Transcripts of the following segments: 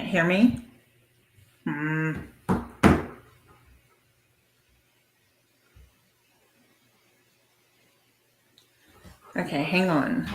can't hear me? Hmm. Okay, hang on.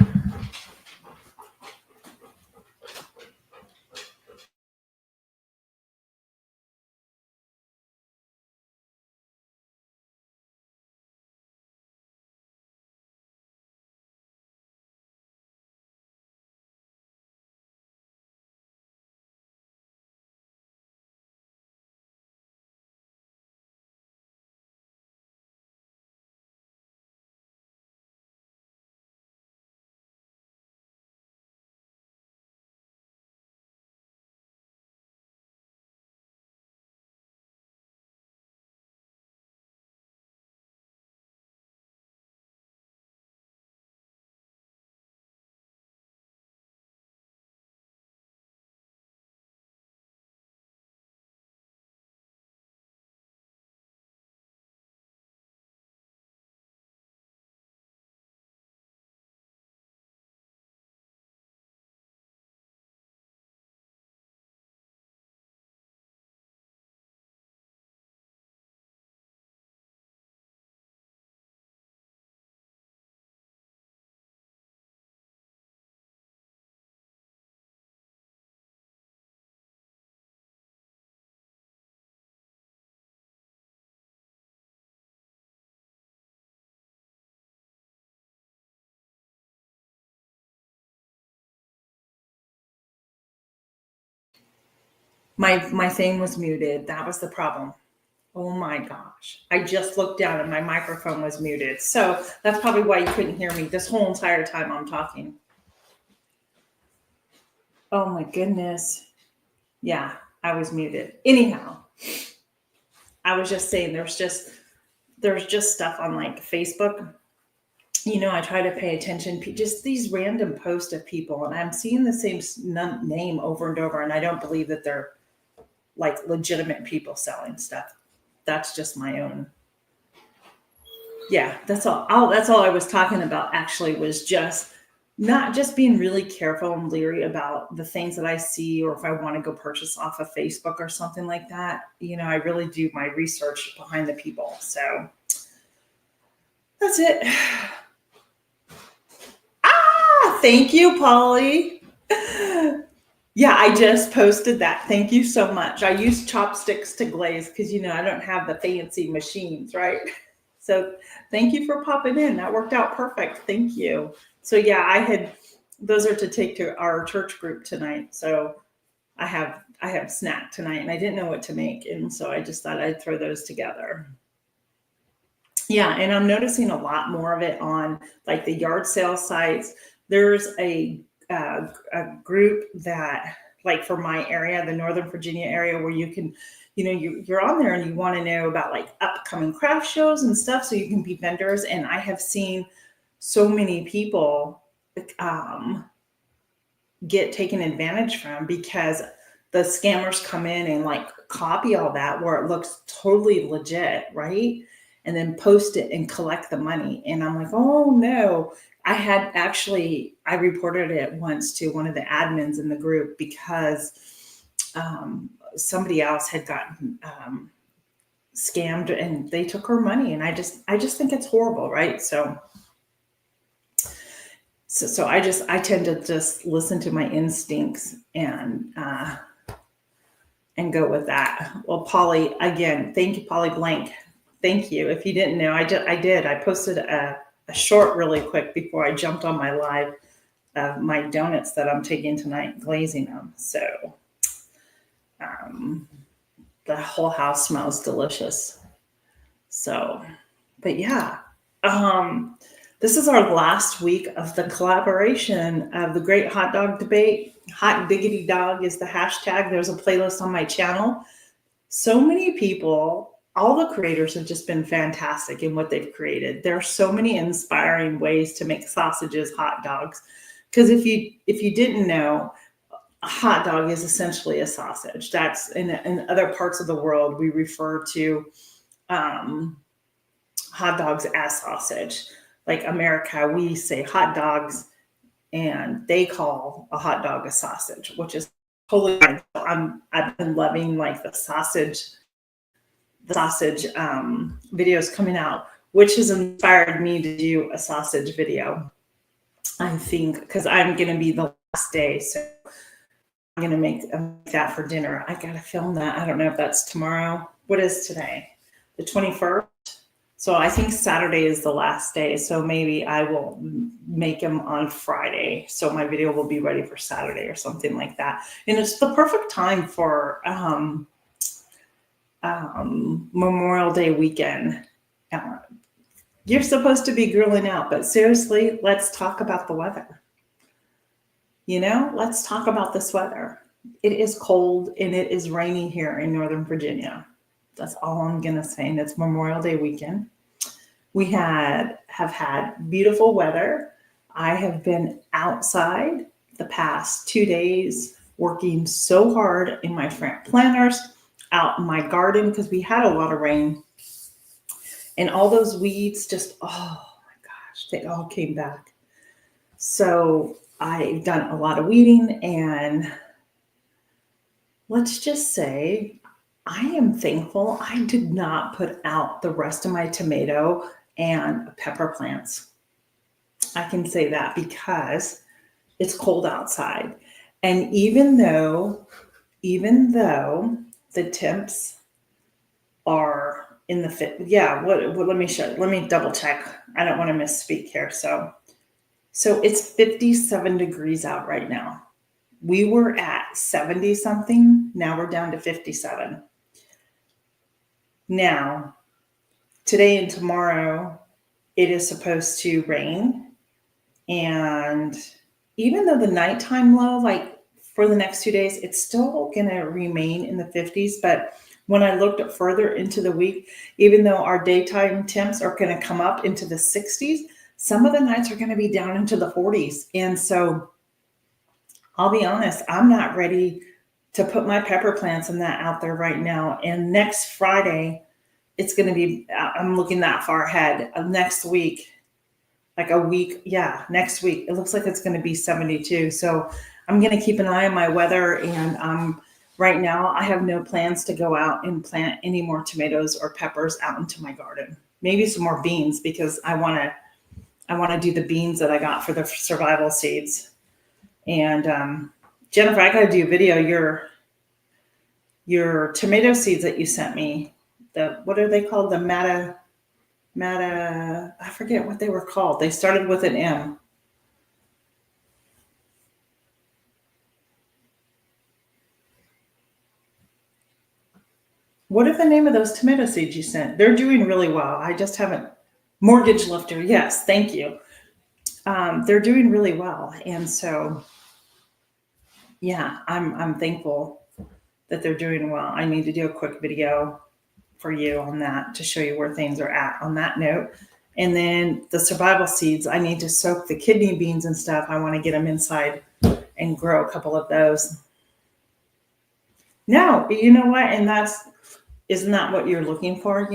My thing was muted. That was the problem. Oh my gosh. I just looked down and my microphone was muted. So that's probably why you couldn't hear me this whole entire time I'm talking. Oh my goodness. Yeah, I was muted. Anyhow, I was just saying there's just stuff on like Facebook. I try to pay attention, just these random posts of people, and I'm seeing the same name over and over, and I don't believe that they're like legitimate people selling stuff. That's just my own. Yeah, that's all. That's all I was talking about. Actually, was just not just being really careful and leery about the things that I see, or if I want to go purchase off of Facebook or something like that. I really do my research behind the people. So that's it. Thank you, Polly. Yeah, I just posted that. Thank you so much. I use chopsticks to glaze because I don't have the fancy machines, right? So thank you for popping in. That worked out perfect. Thank you. So yeah, those are to take to our church group tonight. So I have snack tonight and I didn't know what to make. And so I just thought I'd throw those together. Yeah, and I'm noticing a lot more of it on like the yard sale sites. There's a group that, like for my area, the Northern Virginia area, where you can, you're on there and you want to know about like upcoming craft shows and stuff, so you can be vendors. And I have seen so many people um, get taken advantage from because the scammers come in and like copy all that where it looks totally legit, right? And then post it and collect the money. And I'm like, oh no. I reported it once to one of the admins in the group because somebody else had gotten scammed and they took her money. And I just think it's horrible, right? So I tend to just listen to my instincts and go with that. Well, Polly, again, thank you, Polly Blank. Thank you. If you didn't know, I did. I posted a short really quick before I jumped on my live of my donuts that I'm taking tonight, glazing them. So um, the whole house smells delicious. So, but yeah, um, this is our last week of the collaboration of the Great Hot Dog Debate. Hot Diggity Dog is the hashtag. There's a playlist on my channel. So many people, all the creators have just been fantastic in what they've created. There are so many inspiring ways to make sausages hot dogs. Because if you didn't know, a hot dog is essentially a sausage. That's in other parts of the world we refer to um, hot dogs as sausage. Like America, we say hot dogs, and they call a hot dog a sausage, which is totally fine. I've been loving like the sausage videos coming out, which has inspired me to do a sausage video. I think because I'm going to be the last day, so I'm going to make that for dinner. I got to film that. I don't know if that's tomorrow. What is today? The 21st. So I think Saturday is the last day. So maybe I will make them on Friday. So my video will be ready for Saturday or something like that. And it's the perfect time for Memorial Day weekend. You're supposed to be grilling out, but seriously, let's talk about the weather. Let's talk about this weather. It is cold and it is rainy here in Northern Virginia. That's all I'm going to say. And it's Memorial Day weekend. We have had beautiful weather. I have been outside the past 2 days working so hard in my front planters, out in my garden because we had a lot of rain. And all those weeds just, oh my gosh, they all came back. So I've done a lot of weeding, and let's just say I am thankful I did not put out the rest of my tomato and pepper plants. I can say that because it's cold outside. And even though the temps are in the fit, let me show you. Let me double check. I don't want to misspeak here. So it's 57 degrees out right now. We were at 70 something. Now we're down to 57. Now, today and tomorrow, it is supposed to rain. And even though the nighttime low, like for the next 2 days, it's still going to remain in the 50s. But when I looked up further into the week, even though our daytime temps are going to come up into the 60s, some of the nights are going to be down into the 40s. And so I'll be honest, I'm not ready to put my pepper plants and that out there right now. And next Friday, it's going to be, I'm looking that far ahead. Next week, next week, it looks like it's going to be 72. So I'm going to keep an eye on my weather. And right now, I have no plans to go out and plant any more tomatoes or peppers out into my garden. Maybe some more beans, because I want to do the beans that I got for the survival seeds. And Jennifer, I got to do a video. Your tomato seeds that you sent me, what are they called? The Mata, I forget what they were called. They started with an M. What is the name of those tomato seeds you sent? They're doing really well. I just haven't. Mortgage Lifter. Yes, thank you. They're doing really well. And so, yeah, I'm thankful that they're doing well. I need to do a quick video for you on that to show you where things are at on that note. And then the survival seeds, I need to soak the kidney beans and stuff. I want to get them inside and grow a couple of those. No, you know what? And isn't that what you're looking for,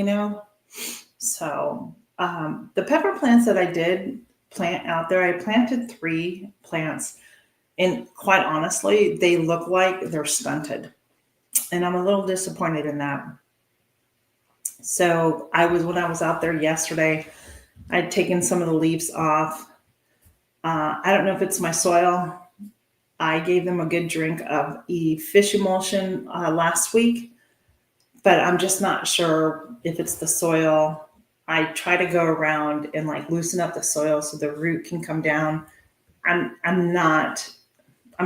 So the pepper plants that I did plant out there, I planted 3 plants, and quite honestly, they look like they're stunted. And I'm a little disappointed in that. So when I was out there yesterday, I'd taken some of the leaves off. I don't know if it's my soil. I gave them a good drink of fish emulsion last week, but I'm just not sure if it's the soil. I try to go around and loosen up the soil so the root can come down. I'm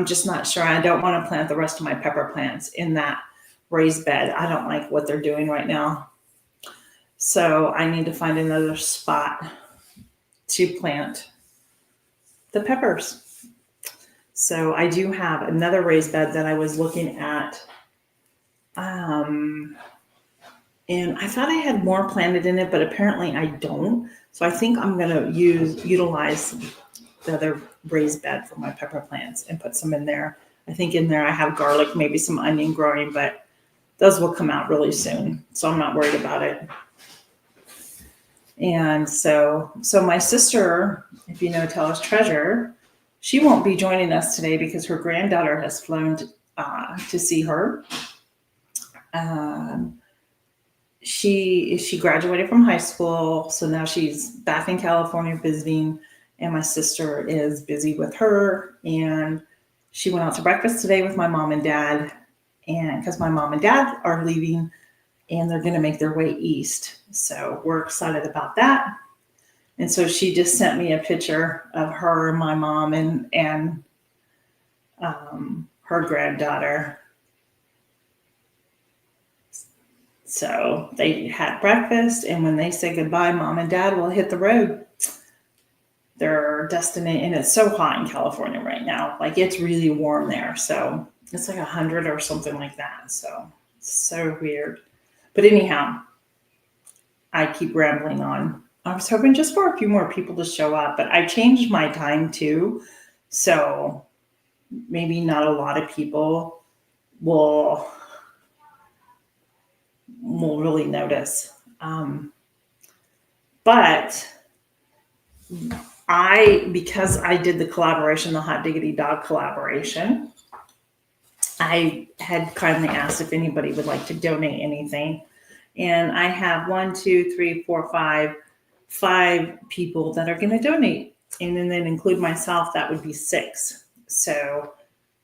just not sure. I don't want to plant the rest of my pepper plants in that raised bed. I don't like what they're doing right now. So I need to find another spot to plant the peppers. So I do have another raised bed that I was looking at. And I thought I had more planted in it, but apparently I don't. So I think I'm going to utilize the other raised bed for my pepper plants and put some in there. I think in there I have garlic, maybe some onion growing, but those will come out really soon. So I'm not worried about it. And so my sister, if you know Tell Us Treasure, she won't be joining us today because her granddaughter has flown to see her. She graduated from high school, so now she's back in California visiting, and my sister is busy with her. And she went out to breakfast today with my mom and dad, and because my mom and dad are leaving, and they're going to make their way east, so we're excited about that. And so she just sent me a picture of her and my mom and her granddaughter. So they had breakfast, and when they say goodbye, mom and dad will hit the road. Their destiny, and it's so hot in California right now. Like, it's really warm there. So it's like 100 or something like that. So it's so weird. But anyhow, I keep rambling on. I was hoping just for a few more people to show up, but I changed my time too. So maybe not a lot of people will really notice. But because I did the collaboration, the Hot Diggity Dog collaboration, I had kindly asked if anybody would like to donate anything. And I have 5 people that are going to donate. And then include myself, that would be 6. So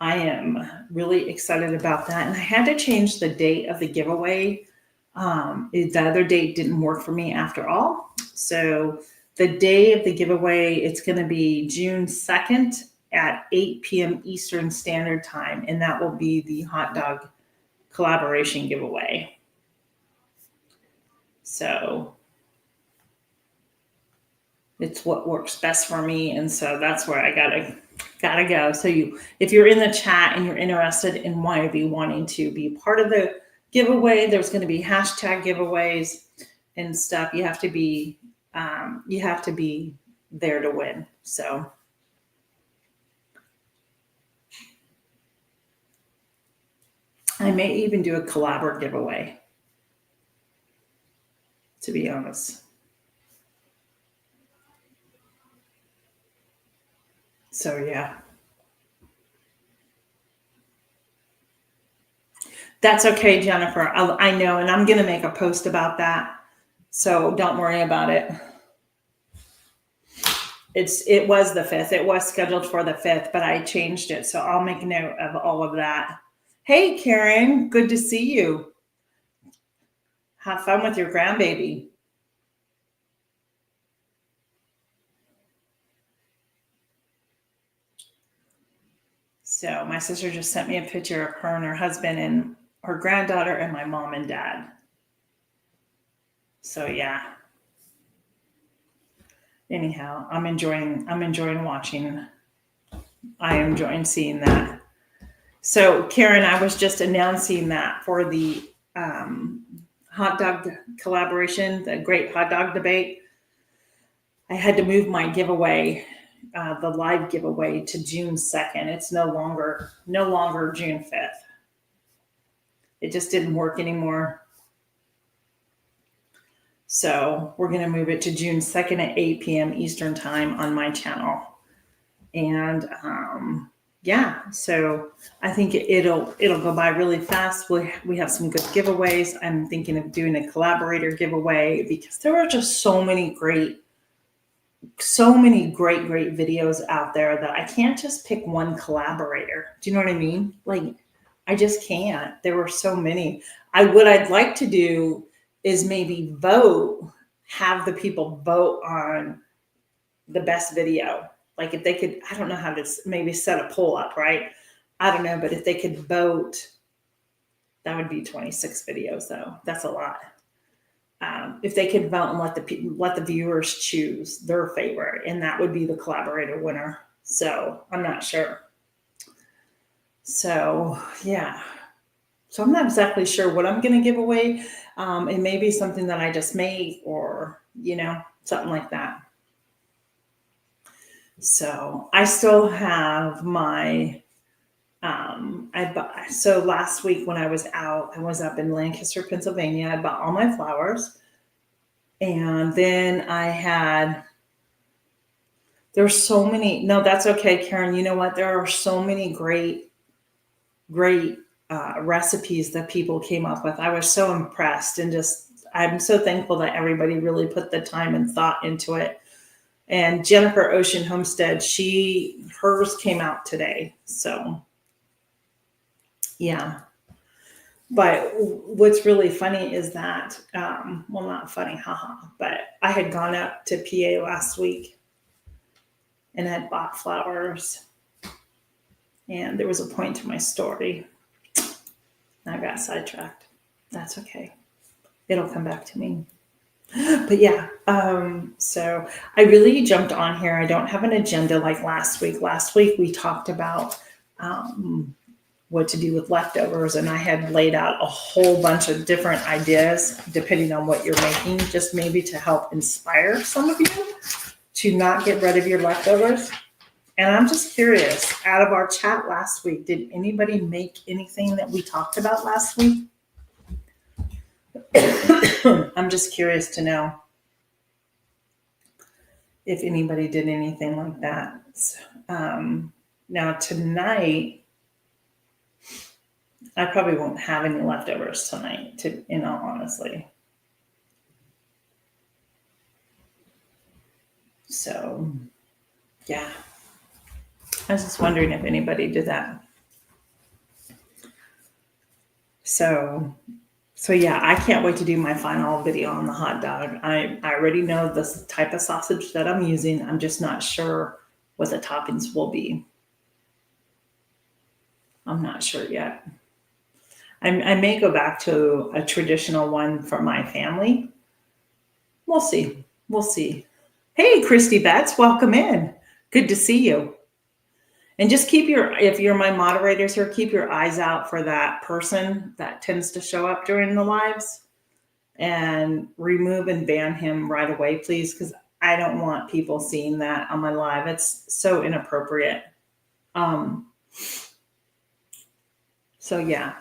I am really excited about that. And I had to change the date of the giveaway. The other date didn't work for me after all. So the day of the giveaway, it's going to be June 2nd at 8 p.m. Eastern Standard Time. And that will be the hot dog collaboration giveaway. So it's what works best for me. And so that's where I gotta go. So if you're in the chat and you're interested in wanting to be part of the giveaway, there's going to be hashtag giveaways and stuff. You have to be there to win. So I may even do a collabor giveaway, to be honest. So yeah. That's okay, Jennifer. I know, and I'm going to make a post about that. So don't worry about it. It was the 5th. It was scheduled for the 5th, but I changed it. So I'll make note of all of that. Hey, Karen, good to see you. Have fun with your grandbaby. So my sister just sent me a picture of her and her husband and her granddaughter and my mom and dad. So yeah. Anyhow, I'm enjoying watching. I am enjoying seeing that. So Karen, I was just announcing that for the hot dog collaboration, the Great Hot Dog Debate. I had to move my giveaway, the live giveaway, to June 2nd. It's no longer June 5th. It just didn't work anymore. So we're going to move it to June 2nd at 8 p.m. Eastern Time on my channel. And yeah, so I think it'll go by really fast. We have some good giveaways. I'm thinking of doing a collaborator giveaway because there are just so many great videos out there that I can't just pick one collaborator. Do you know what I mean? Like, I just can't. There were so many. What I'd like to do is maybe have the people vote on the best video. Like, if they could, I don't know how to maybe set a poll up, right? I don't know, but if they could vote, that would be 26 videos though. That's a lot. If they could vote and let the viewers choose their favorite, and that would be the collaborator winner. So I'm not sure. So yeah. So I'm not exactly sure what I'm going to give away. It may be something that I just made, or, something like that. So I still have my, so last week when I was up in Lancaster, Pennsylvania. I bought all my flowers. And then there's so many, no, that's okay, Karen. You know what? There are so many great great recipes that people came up with. I was so impressed, and I'm so thankful that everybody really put the time and thought into it. And Jennifer Ocean Homestead, hers came out today. So yeah. But what's really funny is that, well, not funny, haha, but I had gone up to PA last week and had bought flowers. And there was a point to my story. I got sidetracked. That's okay. It'll come back to me. But yeah, so I really jumped on here. I don't have an agenda like last week. Last week we talked about what to do with leftovers, and I had laid out a whole bunch of different ideas depending on what you're making, just maybe to help inspire some of you to not get rid of your leftovers. And I'm just curious, out of our chat last week, did anybody make anything that we talked about last week? I'm just curious to know if anybody did anything like that. Now tonight, I probably won't have any leftovers tonight, in all honesty. So, yeah. I was just wondering if anybody did that. So yeah, I can't wait to do my final video on the hot dog. I already know the type of sausage that I'm using. I'm just not sure what the toppings will be. I'm not sure yet. I may go back to a traditional one for my family. We'll see. We'll see. Hey, Christy Betts, welcome in. Good to see you. And just if you're my moderators here, keep your eyes out for that person that tends to show up during the lives, and remove and ban him right away, please, because I don't want people seeing that on my live. It's so inappropriate. So yeah.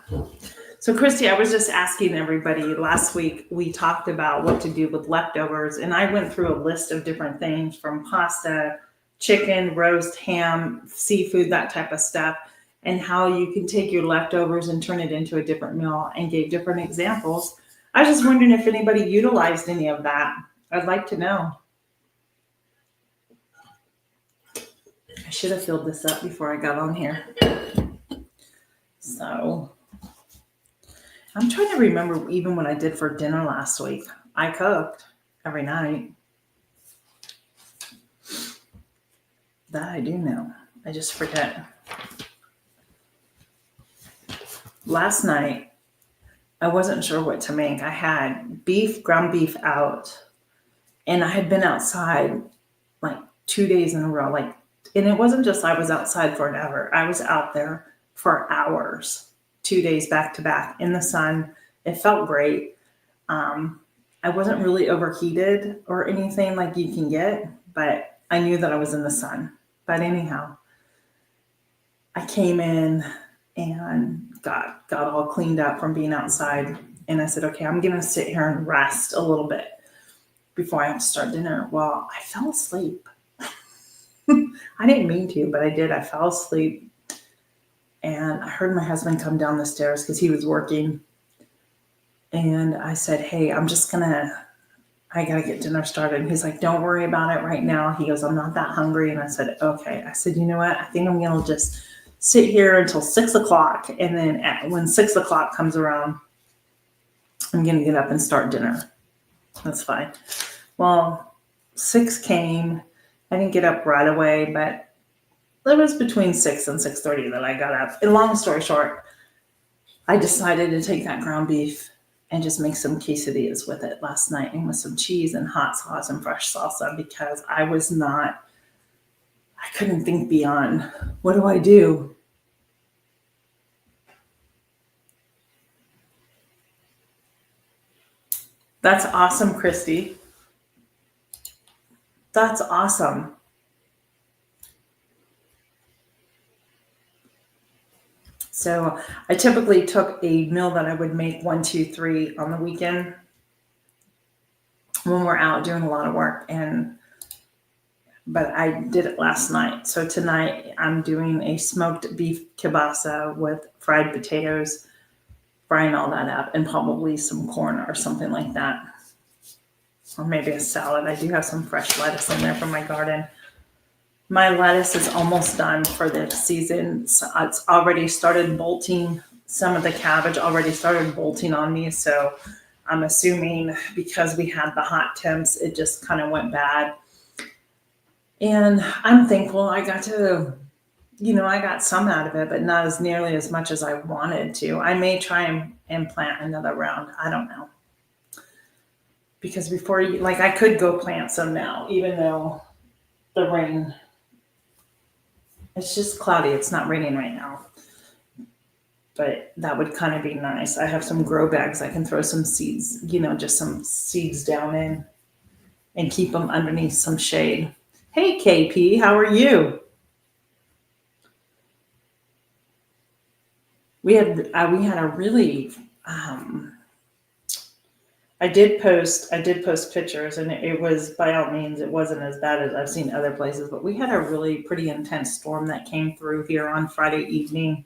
So Christy, I was just asking everybody, last week we talked about what to do with leftovers, and I went through a list of different things from pasta, chicken, roast, ham, seafood, that type of stuff, and how you can take your leftovers and turn it into a different meal, and gave different examples. I was just wondering if anybody utilized any of that. I'd like to know. I should have filled this up before I got on here. So I'm trying to remember even what I did for dinner last week. I cooked every night. That I do know. I just forget. Last night, I wasn't sure what to make. I had ground beef out, and I had been outside like 2 days in a row. And it wasn't just I was outside for an hour. I was out there for hours, 2 days back to back in the sun. It felt great. I wasn't really overheated or anything like you can get, but I knew that I was in the sun. But anyhow, I came in and got all cleaned up from being outside. And I said, okay, I'm going to sit here and rest a little bit before I have to start dinner. Well, I fell asleep. I didn't mean to, but I did. I fell asleep. And I heard my husband come down the stairs because he was working. And I said, hey, I got to get dinner started. And he's like, don't worry about it right now. He goes, I'm not that hungry. And I said, okay. I said, you know what? I think I'm going to just sit here until 6 o'clock. And then when 6 o'clock comes around, I'm going to get up and start dinner. That's fine. Well, 6 came. I didn't get up right away, but it was between 6 and 6:30 that I got up. And long story short, I decided to take that ground beef and just make some quesadillas with it last night, and with some cheese and hot sauce and fresh salsa, because I couldn't think beyond, what do I do? That's awesome, Christy. That's awesome. So I typically took a meal that I would make 1, 2, 3 on the weekend when we're out doing a lot of work. And but I did it last night. So tonight I'm doing a smoked beef kielbasa with fried potatoes, frying all that up, and probably some corn or something like that. Or maybe a salad. I do have some fresh lettuce in there from my garden. My lettuce is almost done for the season. So it's already started bolting. Some of the cabbage already started bolting on me. So I'm assuming because we had the hot temps, it just kind of went bad. And I'm thankful I got to, I got some out of it, but not as nearly as much as I wanted to. I may try and plant another round. I don't know. Because before I could go plant some now, even though the rain, it's just cloudy. It's not raining right now. But that would kind of be nice. I have some grow bags I can throw some seeds, just some seeds down in and keep them underneath some shade. Hey, KP, how are you? We had a really, I did post pictures, and it was, by all means, it wasn't as bad as I've seen other places, but we had a really pretty intense storm that came through here on Friday evening.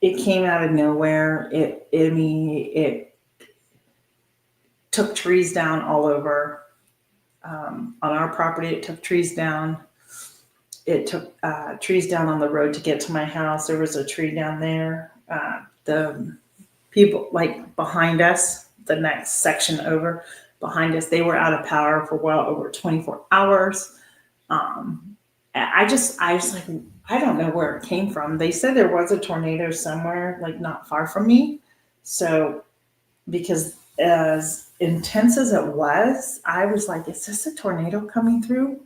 It came out of nowhere. It took trees down all over. On our property, it took trees down. It took trees down on the road to get to my house. There was a tree down there. The people behind us, the next section over behind us, they were out of power for well over 24 hours. I was like, I don't know where it came from. They said there was a tornado somewhere, not far from me. So, because as intense as it was, I was like, is this a tornado coming through?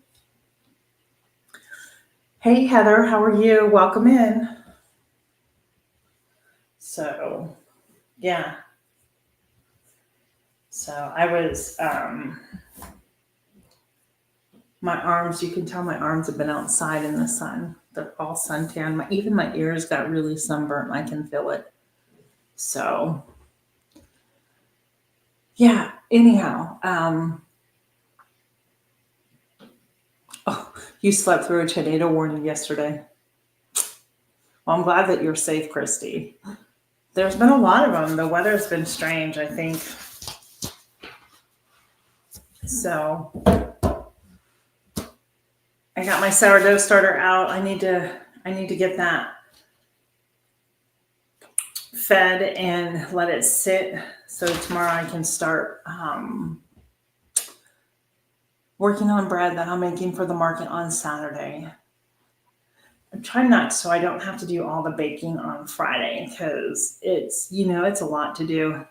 Hey, Heather, how are you? Welcome in. So, yeah. So I was, my arms, you can tell my arms have been outside in the sun. They're all suntan. Even my ears got really sunburnt. I can feel it. So, yeah, anyhow, you slept through a tornado warning yesterday. Well, I'm glad that you're safe, Christy. There's been a lot of them. The weather's been strange, I think. So I got my sourdough starter out. I need to get that fed and let it sit. So tomorrow I can start working on bread that I'm making for the market on Saturday. I'm trying not so I don't have to do all the baking on Friday because it's a lot to do.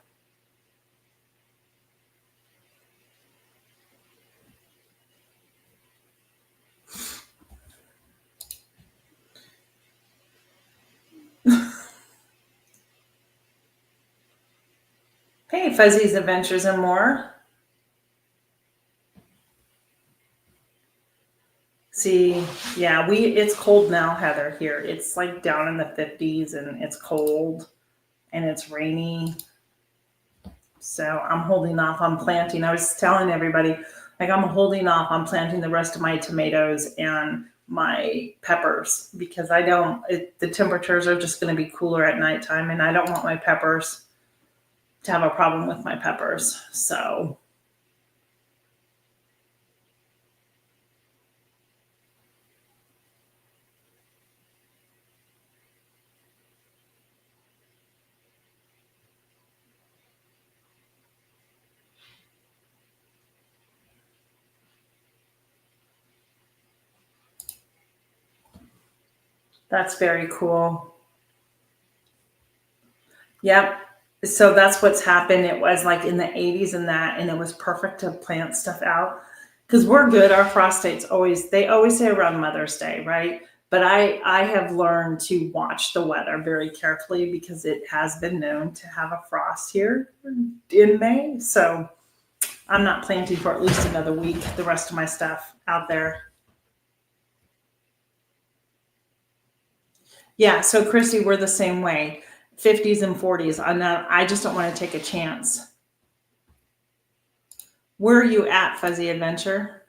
Hey, Fuzzy's Adventures and More. See, yeah, it's cold now, Heather, here. It's down in the 50s and it's cold and it's rainy. So I'm holding off on planting. I was telling everybody, I'm holding off on planting the rest of my tomatoes and my peppers because the temperatures are just going to be cooler at nighttime and I don't want my peppers to have a problem with my peppers. So that's very cool. Yep. So that's what's happened. It was in the 80s and it was perfect to plant stuff out because we're good. Our frost dates they always say around Mother's Day, right? But I have learned to watch the weather very carefully because it has been known to have a frost here in May. So I'm not planting for at least another week, the rest of my stuff out there. Yeah. So Christy, we're the same way. 50s and 40s. I just don't want to take a chance. Where are you at, Fuzzy Adventure?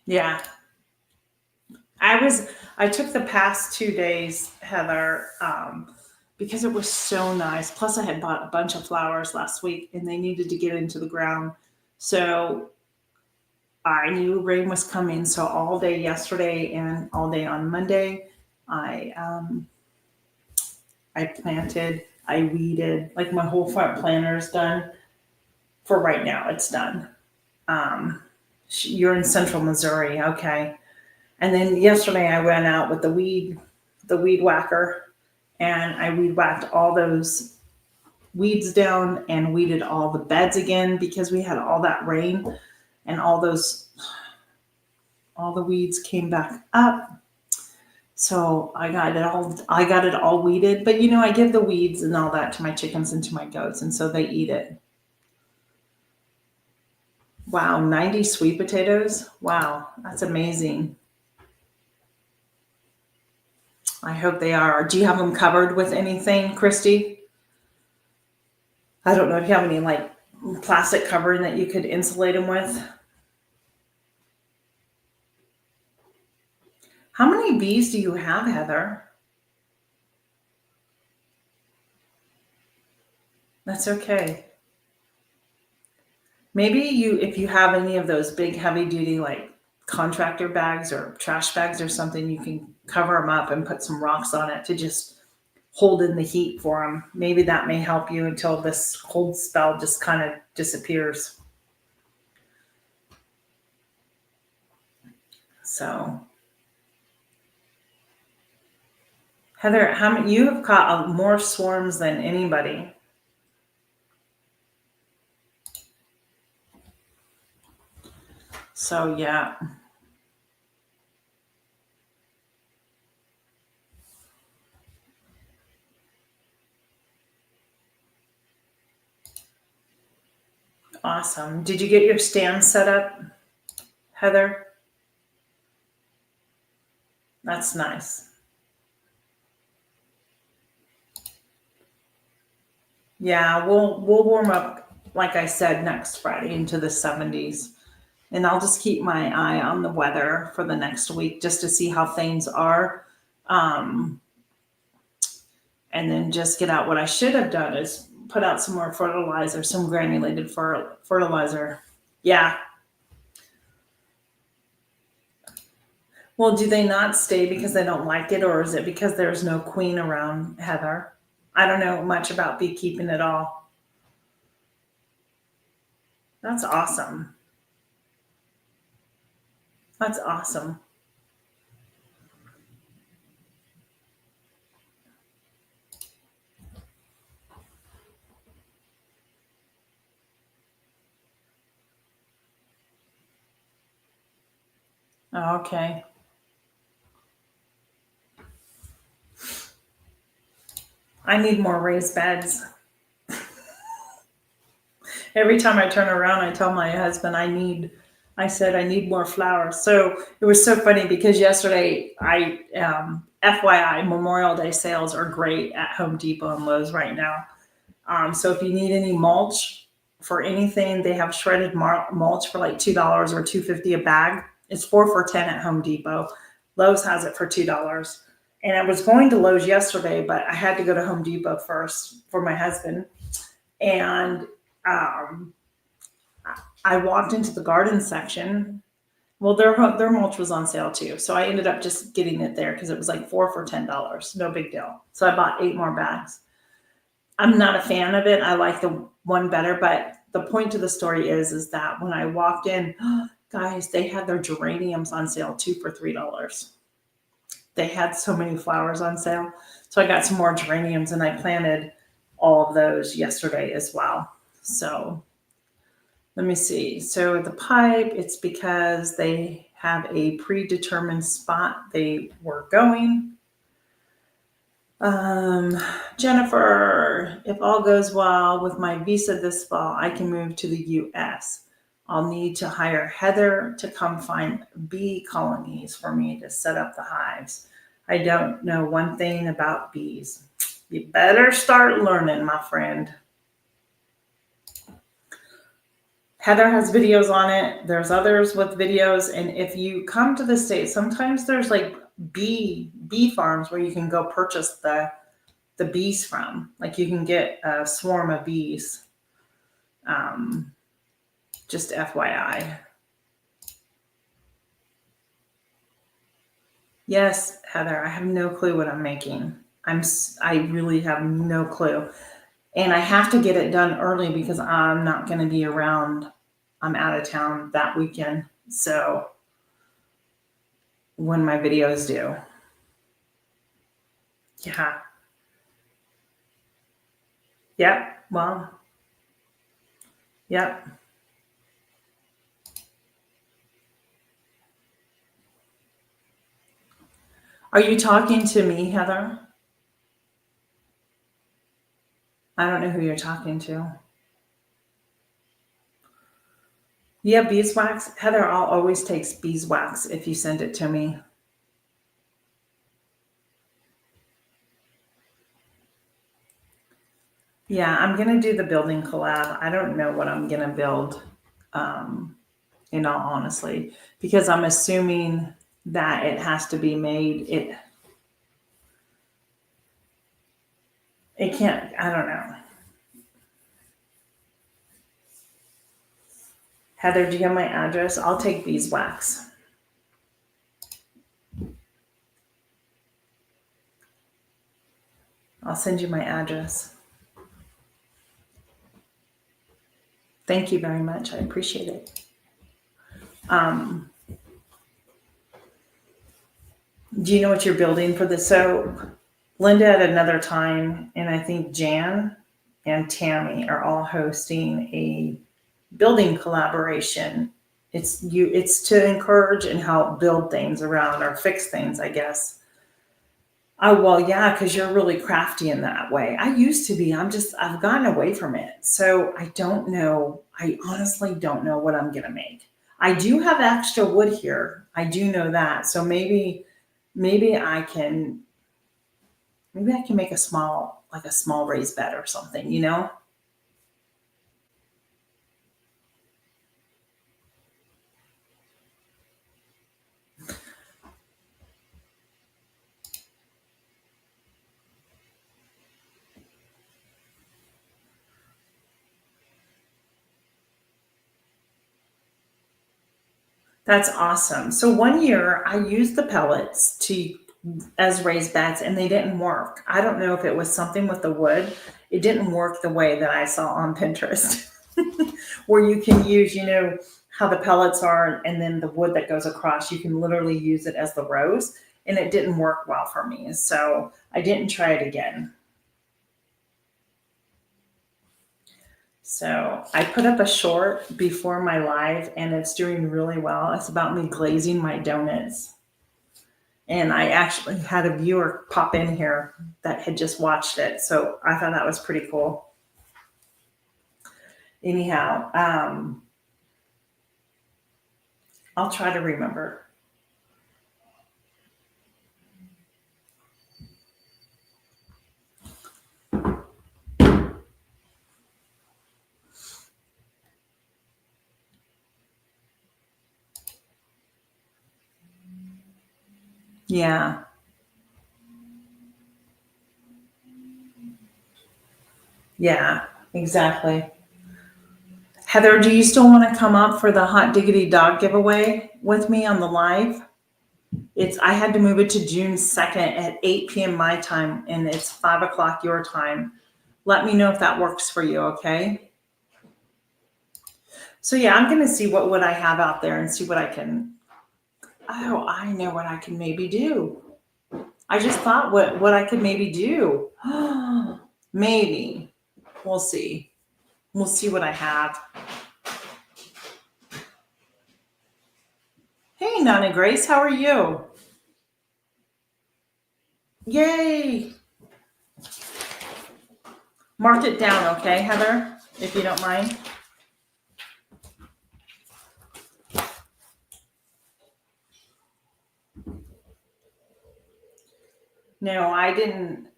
Yeah. I took the past 2 days, Heather, because it was so nice. Plus, I had bought a bunch of flowers last week and they needed to get into the ground. So I knew rain was coming. So all day yesterday and all day on Monday, I, um, I planted, I weeded, like my whole front planter is done. For right now, it's done. Um, you're in central Missouri. Okay. And then yesterday I went out with the weed whacker, and I weed whacked all those weeds down and weeded all the beds again because we had all that rain and all the weeds came back up. So I got it all weeded. But I give the weeds and all that to my chickens and to my goats, and so they eat it. Wow, 90 sweet potatoes. Wow, that's amazing. I hope they are. Do you have them covered with anything, Christy? I don't know if you have any like plastic covering that you could insulate them with. How many bees do you have, Heather? That's okay. Maybe if you have any of those big heavy duty like contractor bags or trash bags or something, you can cover them up and put some rocks on it to just hold in the heat for them. Maybe that may help you until this cold spell just kind of disappears. So, Heather, how many, you have caught more swarms than anybody. So, yeah. Awesome. Did you get your stand set up, Heather? That's nice. Yeah, we'll warm up, like I said, next Friday into the 70s. And I'll just keep my eye on the weather for the next week just to see how things are. Um, and then just get out. What I should have done is put out some more fertilizer, some granulated fertilizer. Yeah. Well, do they not stay because they don't like it, or is it because there's no queen around, Heather? I don't know much about beekeeping at all. That's awesome. That's awesome. Okay. I need more raised beds. Every time I turn around, I tell my husband I said I need more flowers. So it was so funny because yesterday FYI, Memorial Day sales are great at Home Depot and Lowe's right now. So if you need any mulch for anything, they have shredded mulch for like $2 or $2.50 a bag. It's 4 for $10 at Home Depot. Lowe's has it for $2. And I was going to Lowe's yesterday, but I had to go to Home Depot first for my husband. And um, I walked into the garden section. Well, their mulch was on sale too, so I ended up just getting it there because it was like 4 for $10. No big deal. So I bought 8 more bags. I'm not a fan of it. I like the one better, but the point to the story is that when I walked in, guys, they had their geraniums on sale 2 for $3. They had so many flowers on sale. So I got some more geraniums and I planted all of those yesterday as well. So let me see. So the pipe, it's because they have a predetermined spot they were going. Jennifer, if all goes well with my visa this fall, I can move to the US. I'll need to hire Heather to come find bee colonies for me to set up the hives. I don't know one thing about bees. You better start learning, my friend. Heather has videos on it. There's others with videos. And if you come to the States, sometimes there's like bee farms where you can go purchase the bees from. Like you can get a swarm of bees. Just FYI. Yes, Heather, I have no clue what I'm making. I really have no clue. And I have to get it done early because I'm not going to be around. I'm out of town that weekend. So when my videos due. Yeah. Yep. Well, yep. Are you talking to me, Heather? I don't know who you're talking to. Yeah, beeswax. Heather, I'll always take beeswax if you send it to me. Yeah, I'm going to do the building collab. I don't know what I'm going to build, um, in all honesty, because I'm assuming that it has to be made. It can't, I don't know. Heather, do you have my address? I'll take beeswax. I'll send you my address. Thank you very much. I appreciate it. Do you know what you're building for the soap? Linda at another time, and I think Jan and Tammy are all hosting a building collaboration. It's to encourage and help build things around or fix things, I guess. Oh, well, yeah, because you're really crafty in that way. I used to be. I've gotten away from it. So I don't know. I honestly don't know what I'm going to make. I do have extra wood here. I do know that. So maybe maybe I can make like a small raised bed or something, you know? That's awesome. So one year I used the pellets to as raised beds and they didn't work. I don't know if it was something with the wood. It didn't work the way that I saw on Pinterest, where you can use, how the pellets are and then the wood that goes across, you can literally use it as the rows. And it didn't work well for me. So I didn't try it again. So I put up a short before my live and it's doing really well. It's about me glazing my donuts. And I actually had a viewer pop in here that had just watched it. So I thought that was pretty cool. Anyhow, I'll try to remember. Yeah. Yeah, exactly. Heather, do you still want to come up for the hot diggity dog giveaway with me on the live? I had to move it to June 2nd at 8 p.m. my time and it's 5 o'clock your time. Let me know if that works for you, okay? So yeah, I'm gonna see what would I have out there and see what I can. Oh, I know what I can maybe do. I just thought what I could maybe do. Maybe. We'll see. We'll see what I have. Hey, Nana Grace, how are you? Yay! Mark it down, okay, Heather, if you don't mind. No, I didn't.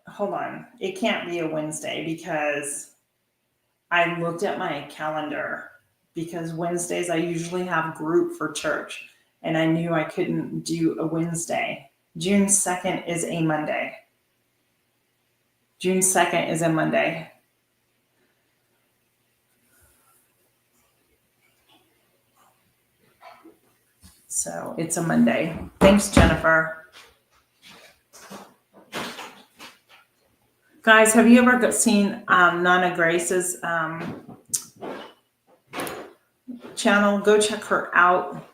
Hold on. It can't be a Wednesday because I looked at my calendar because Wednesdays I usually have group for church, and I knew I couldn't do a Wednesday. June 2nd is a Monday. June 2nd is a Monday. So it's a Monday. Thanks, Jennifer. Guys, have you ever seen Nana Grace's channel? Go check her out.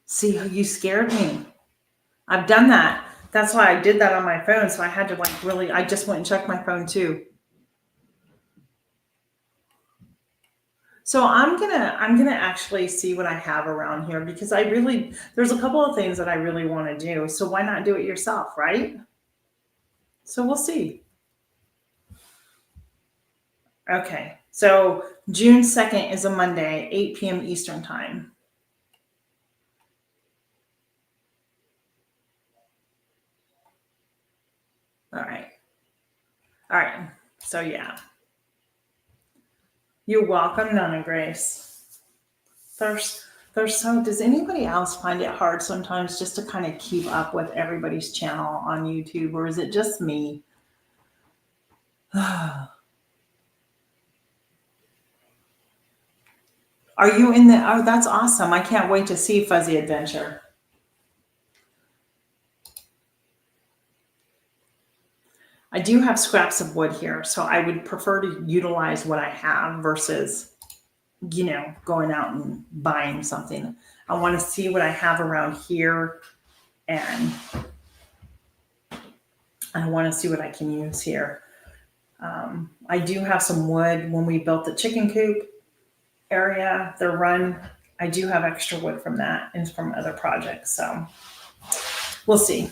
See, you scared me. I've done that. That's why I did that on my phone. So I had to I just went and checked my phone too. So I'm gonna actually see what I have around here because there's a couple of things that I really want to do. So why not do it yourself, right? So we'll see. Okay. So June 2nd is a Monday, 8 p.m. Eastern time. All right. All right. So yeah. You're welcome, Nana Grace. Does anybody else find it hard sometimes just to kind of keep up with everybody's channel on YouTube, or is it just me? Are you in the, oh, that's awesome. I can't wait to see Fuzzy Adventure. I do have scraps of wood here, so I would prefer to utilize what I have versus, going out and buying something. I want to see what I have around here, and I want to see what I can use here. I do have some wood when we built the chicken coop area, the run. I do have extra wood from that and from other projects. So we'll see.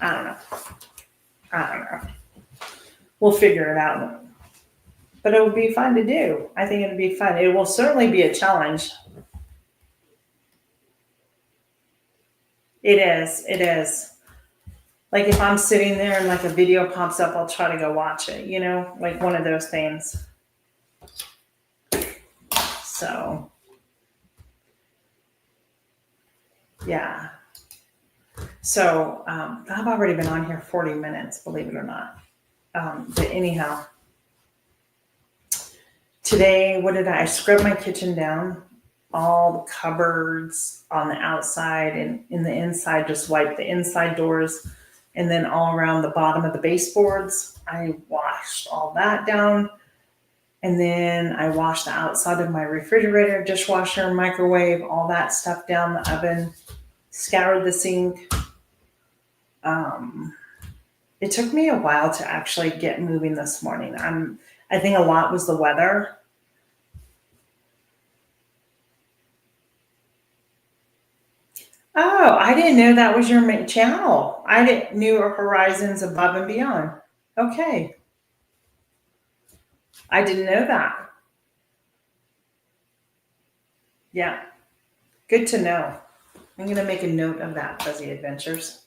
I don't know. We'll figure it out. But it will be fun to do. I think it'll be fun. It will certainly be a challenge. It is. It is. Like if I'm sitting there and like a video pops up, I'll try to go watch it, like one of those things. So, yeah. So, I've already been on here 40 minutes, believe it or not. But anyhow, today, I scrubbed my kitchen down, all the cupboards on the outside and in the inside, just wiped the inside doors. And then all around the bottom of the baseboards, I washed all that down. And then I washed the outside of my refrigerator, dishwasher, microwave, all that stuff down the oven, scoured the sink. It took me a while to actually get moving this morning. I think a lot was the weather. Oh, I didn't know that was your main channel. I didn't knew Horizons Above and Beyond. Okay. I didn't know that. Yeah. Good to know. I'm going to make a note of that, Fuzzy Adventures.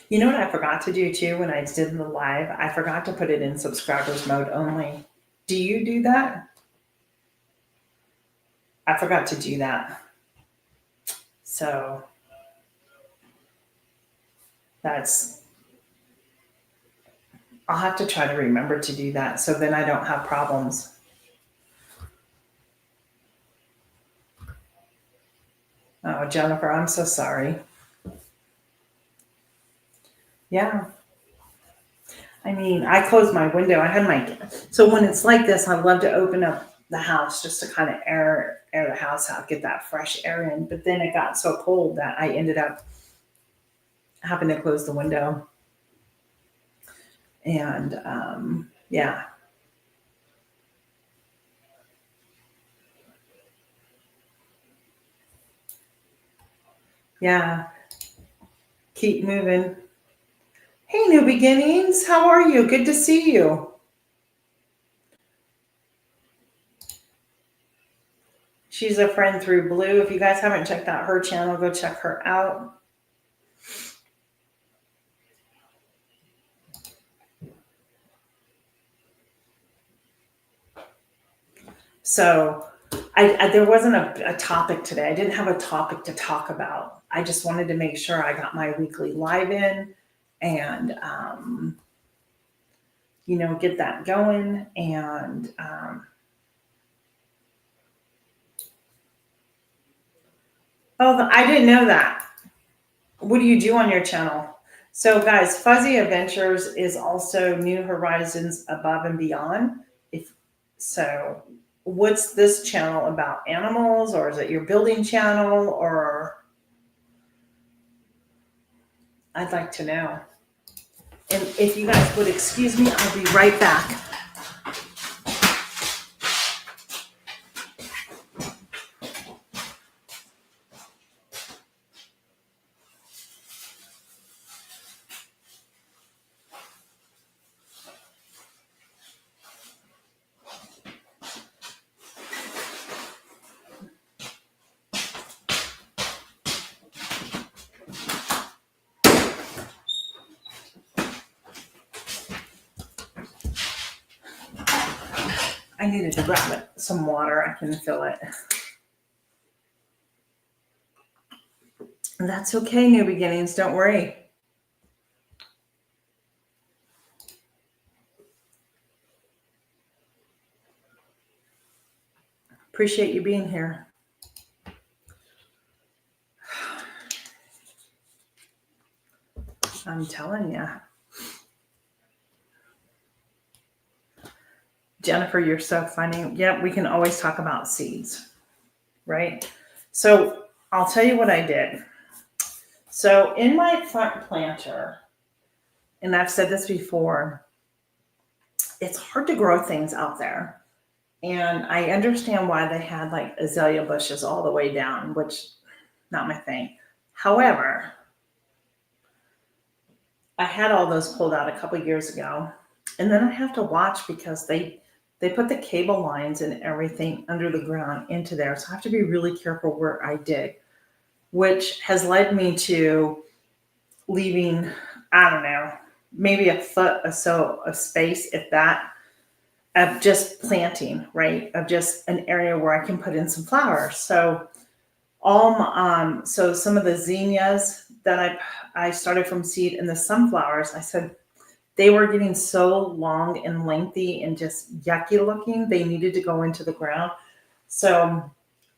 You know what I forgot to do too when I did the live? I forgot to put it in subscribers mode only. Do you do that? I forgot to do that. So I'll have to try to remember to do that so then I don't have problems. Oh, Jennifer, I'm so sorry. Yeah. I mean, I closed my window. So when it's like this, I love to open up the house just to kind of air the house out, get that fresh air in. But then it got so cold that I ended up having to close the window. And yeah. Yeah. Keep moving. Hey, New Beginnings. How are you? Good to see you. She's a friend through Blue. If you guys haven't checked out her channel, go check her out. So there wasn't a topic today. I didn't have a topic to talk about. I just wanted to make sure I got my weekly live in and, get that going. And I didn't know that. What do you do on your channel? So, guys, Fuzzy Adventures is also New Horizons Above and Beyond. If so, what's this channel about? Animals, or is it your building channel? Or I'd like to know. And if you guys would excuse me, I'll be right back. I needed to grab some water. I can fill it. And that's okay, New Beginnings. Don't worry. Appreciate you being here. I'm telling you. Jennifer, you're so funny. Yeah, we can always talk about seeds, right? So I'll tell you what I did. So in my front planter, and I've said this before, it's hard to grow things out there. And I understand why they had like azalea bushes all the way down, which not my thing. However, I had all those pulled out a couple years ago. And then I have to watch because they put the cable lines and everything under the ground into there. So I have to be really careful where I dig, which has led me to leaving, I don't know, maybe a foot or so of space, if that, of just planting, right? Of just an area where I can put in some flowers. So so some of the zinnias that I started from seed, and the sunflowers, I said, they were getting so long and lengthy and just yucky looking. They needed to go into the ground. So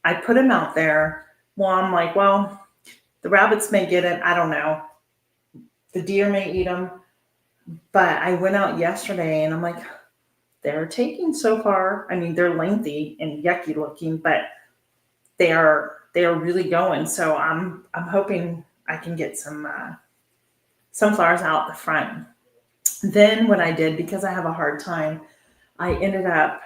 I put them out there. Well, I'm like, well, the rabbits may get it. I don't know. The deer may eat them. But I went out yesterday and I'm like, they're taking so far. I mean, they're lengthy and yucky looking, but they are really going. So I'm hoping I can get some sunflowers out the front. Then what I did, because I have a hard time, I ended up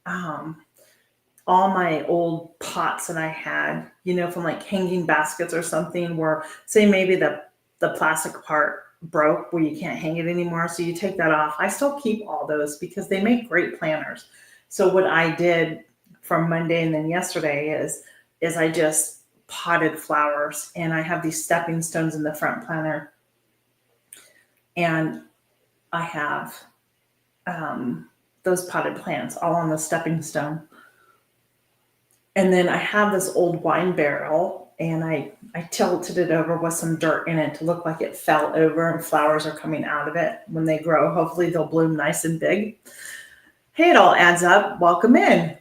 all my old pots that I had, from like hanging baskets or something, where say maybe the plastic part broke where you can't hang it anymore. So you take that off. I still keep all those because they make great planters. So what I did from Monday and then yesterday is I just potted flowers, and I have these stepping stones in the front planter. And I have those potted plants all on the stepping stone. And then I have this old wine barrel, and I tilted it over with some dirt in it to look like it fell over and flowers are coming out of it. When they grow, hopefully they'll bloom nice and big. Hey, it all adds up. Welcome in.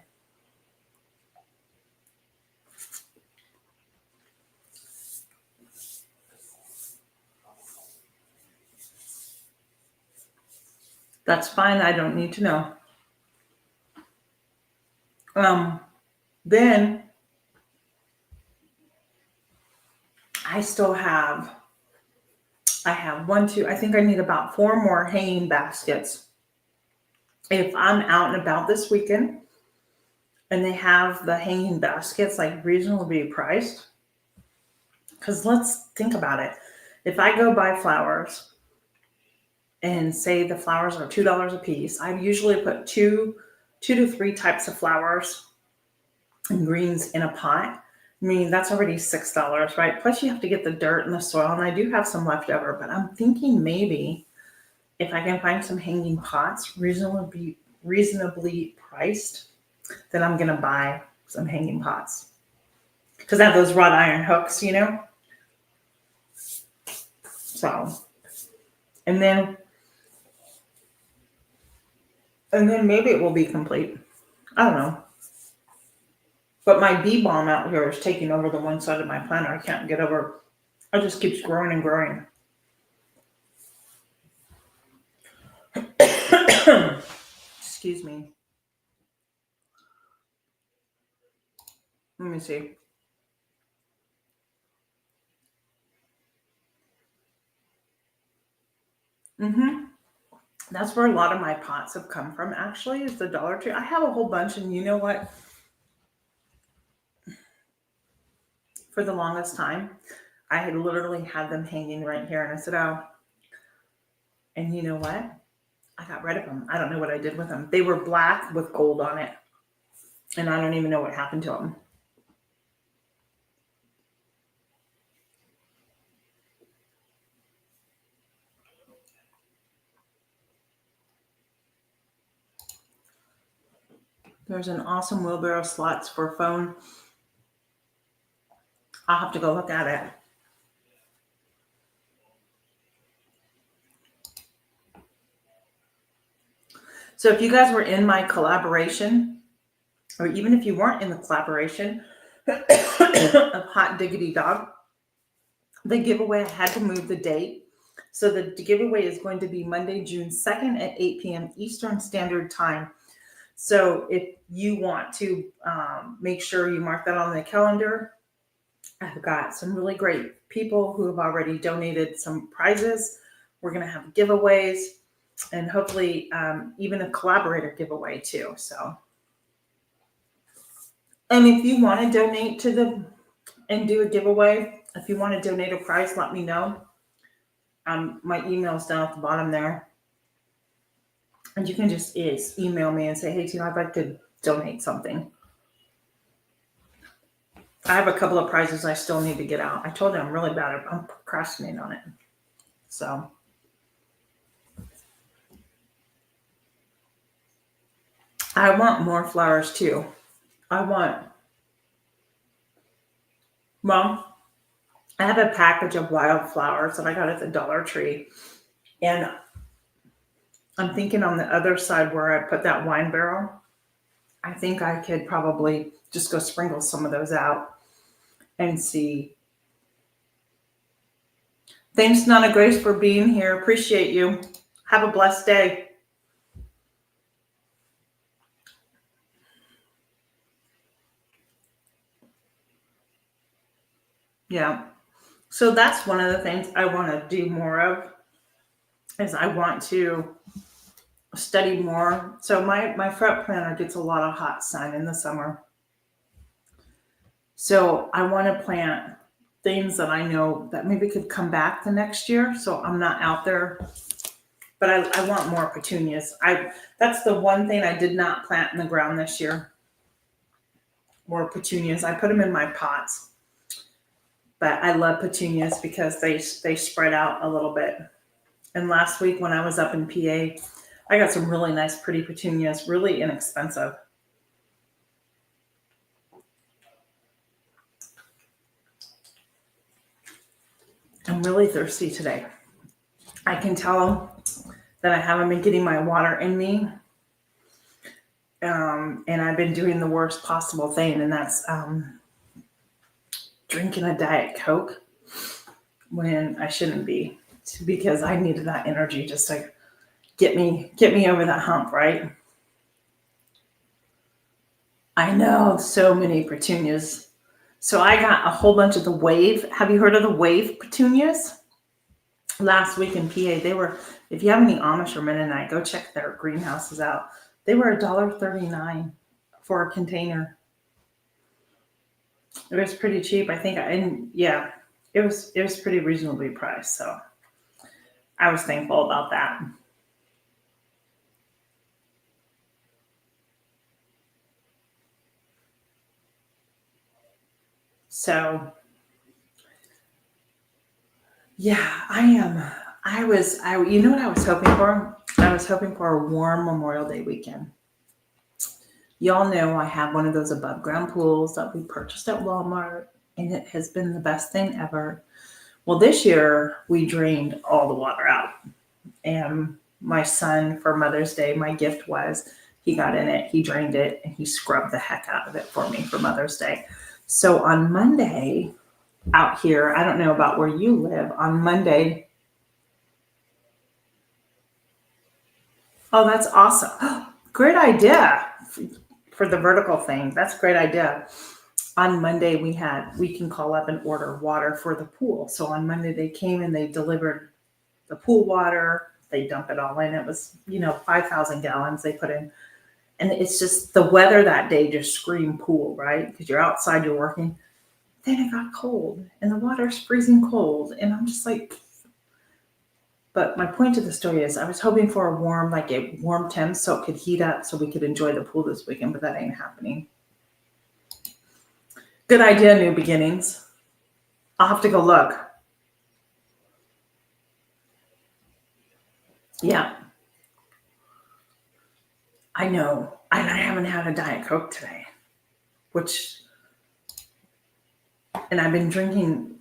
That's fine. I don't need to know. Then I have 1, 2, I think I need about 4 more hanging baskets. If I'm out and about this weekend and they have the hanging baskets like reasonably priced, because let's think about it. If I go buy flowers and say the flowers are $2 a piece, I usually put two to three types of flowers and greens in a pot. I mean, that's already $6, right? Plus you have to get the dirt and the soil, and I do have some left over, but I'm thinking maybe if I can find some hanging pots reasonably priced, then I'm gonna buy some hanging pots. Because I have those wrought iron hooks, you know? So, and then maybe it will be complete. I don't know. But my bee balm out here is taking over the one side of my planter. I can't get over. It just keeps growing and growing. Excuse me. Let me see. That's where a lot of my pots have come from, actually, is the Dollar Tree. I have a whole bunch, and you know what? For the longest time, I had literally had them hanging right here, and I said, oh, and you know what? I got rid of them. I don't know what I did with them. They were black with gold on it, and I don't even know what happened to them. There's an awesome wheelbarrow slots for phone. I'll have to go look at it. So if you guys were in my collaboration, or even if you weren't in the collaboration of Hot Diggity Dog, the giveaway, I had to move the date. So the giveaway is going to be Monday, June 2nd at 8 p.m. Eastern Standard Time. So if you want to make sure you mark that on the calendar, I've got some really great people who have already donated some prizes. We're going to have giveaways, and hopefully even a collaborator giveaway too. So, and if you want to donate to and do a giveaway, if you want to donate a prize, let me know. My email's down at the bottom there. And you can just email me and say, hey, Tina, I'd like to donate something. I have a couple of prizes I still need to get out. I told you I'm really bad at I'm procrastinating on it. So I want more flowers too. I have a package of wildflowers that I got at the Dollar Tree. And I'm thinking on the other side where I put that wine barrel, I think I could probably just go sprinkle some of those out and see. Thanks, Nana Grace, for being here. Appreciate you. Have a blessed day. Yeah. So that's one of the things I want to do more of, is I want to study more. So my front planter gets a lot of hot sun in the summer. So I want to plant things that I know that maybe could come back the next year. So I'm not out there, but I want more petunias. That's the one thing I did not plant in the ground this year. More petunias. I put them in my pots, but I love petunias because they spread out a little bit. And last week when I was up in PA, I got some really nice, pretty petunias, really inexpensive. I'm really thirsty today. I can tell that I haven't been getting my water in me. And I've been doing the worst possible thing, and that's drinking a Diet Coke when I shouldn't be, because I needed that energy just to get me over that hump, right? I know, so many petunias. So I got a whole bunch of the wave. Have you heard of the wave petunias? Last week in PA, they were, if you have any Amish or Mennonite, go check their greenhouses out. They were $1.39 for a container. It was pretty cheap, I think. And yeah, it was pretty reasonably priced. So I was thankful about that. So yeah, I am. You know what I was hoping for? I was hoping for a warm Memorial Day weekend. Y'all know I have one of those above ground pools that we purchased at Walmart, and it has been the best thing ever. Well, this year we drained all the water out. And my son, for Mother's Day, my gift was he got in it, he drained it, and he scrubbed the heck out of it for me for Mother's Day. So on Monday, out here, I don't know about where you live, on Monday. Oh, that's awesome. Great idea for the vertical thing. That's a great idea. On Monday, we can call up and order water for the pool. So on Monday, they came and they delivered the pool water. They dump it all in. It was, 5,000 gallons they put in. And it's just the weather that day just screamed pool, right? Because you're outside, you're working. Then it got cold and the water's freezing cold. And I'm just like, but my point to the story is I was hoping for a warm temp so it could heat up so we could enjoy the pool this weekend, but that ain't happening. Good idea, New Beginnings. I'll have to go look. Yeah, I know. And I haven't had a Diet Coke today, and I've been drinking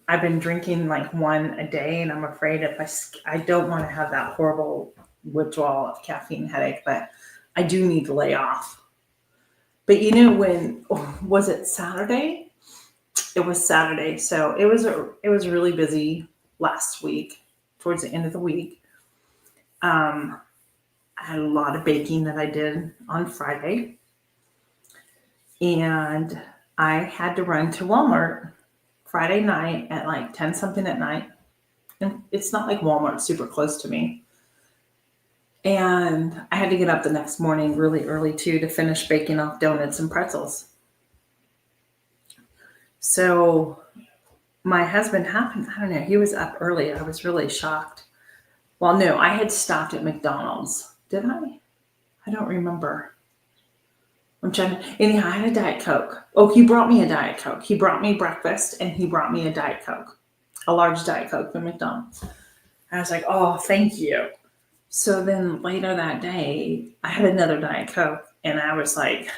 like one a day, and I'm afraid if I don't want to have that horrible withdrawal of caffeine headache, but I do need to lay off. But when was it Saturday? It was Saturday, so it was really busy last week, towards the end of the week. I had a lot of baking that I did on Friday, and I had to run to Walmart Friday night at like 10 something at night. And it's not like Walmart's super close to me. And I had to get up the next morning really early too to finish baking off donuts and pretzels. So my husband happened, I don't know, he was up early. I was really shocked. Well, no, I had stopped at McDonald's. Did I? I don't remember. Anyhow, I had a Diet Coke. Oh, he brought me a Diet Coke. He brought me breakfast and he brought me a Diet Coke, a large Diet Coke from McDonald's. I was like, oh, thank you. So then later that day, I had another Diet Coke, and I was like,